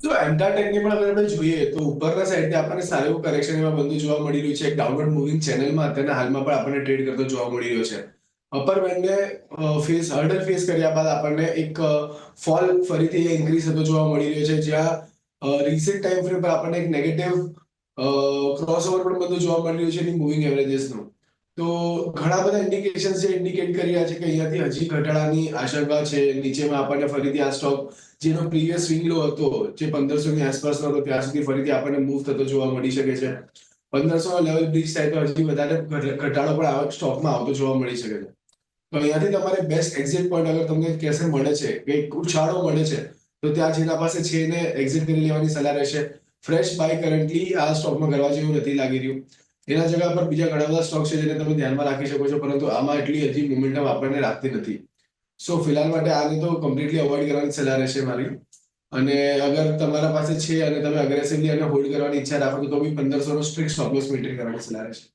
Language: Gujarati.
તો એમટા ટેકની પણ અગર આપણે જોઈએ તો ઉપરના સાઈડે આપણને સારું એવું કરેક્શન એમાં બંધુ જોવા મળી રહ્યું છે. એક ડાઉનવર્ડ મૂવિંગ ચેનલમાં અત્યારના હાલમાં પણ આપણને ટ્રેડ કરતો જોવા મળી રહ્યો છે. અપર બેન્ડને હર્ડલ ફેસ કર્યા બાદ આપણને એક ફોલ ફરીથી ઇન્ક્રીઝ થતો જોવા મળી રહ્યો છે, જ્યાં રિસેન્ટ ટાઈમ ફ્રેમ પર આપણને એક નેગેટિવ ક્રોસઓવર પણ બધું જોવા મળી રહ્યું છે એની મૂવિંગ એવરેજીસનું. તો ઘણા બધા ઇન્ડિકેશન્સ જે ઇન્ડિકેટ કરી રહ્યા છે કે અહીંયાથી હજી ઘટાડાની આશંકા છે. નીચેમાં આપણને ફરીથી આ સ્ટોક જેનો પ્રીવિયસ સ્વિંગ લો હતો, જે 1500 ની આસપાસનો હતો, ત્યાં સુધી ફરીથી આપણને મૂવ થતો જોવા મળી શકે છે. 1500 લેવલ બ્રિજ થાય તો હજી વધારે ઘટાડો પણ આ સ્ટોકમાં આવતો જોવા મળી શકે છે. તો અહીંયાથી તમારે બેસ્ટ એક્ઝિટ પોઈન્ટ અગર તમને કેસે મળે છે કે ઉછાળો મળે છે, તો ત્યાં જેના પાસે છે એને એક્ઝિટ કરી લેવાની સલાહ રહેશે. ફ્રેશ બાય કરન્ટલી આ સ્ટોકમાં કરવા જેવું નથી લાગી રહ્યું. એના જગ્યા પર બીજા ઘણા બધા સ્ટોક છે જેને તમે ધ્યાનમાં રાખી શકો છો, પરંતુ આમાં એટલી હજી મોમેન્ટમ આપણને રાખતી નથી. સો ફિલહાલ માટે આને તો કમ્પ્લીટલી અવોઇડ કરવાની સલાહ રહેશે મારી. અને અગર તમારા પાસે છે અને તમે અગ્રેસિવલી આને હોલ્ડ કરવાની ઈચ્છા રાખો તો બી 1500 નો સ્ટ્રિક્ટ સ્ટોપ લોસ મેન્ટેન કરવાની સલાહ રહેશે.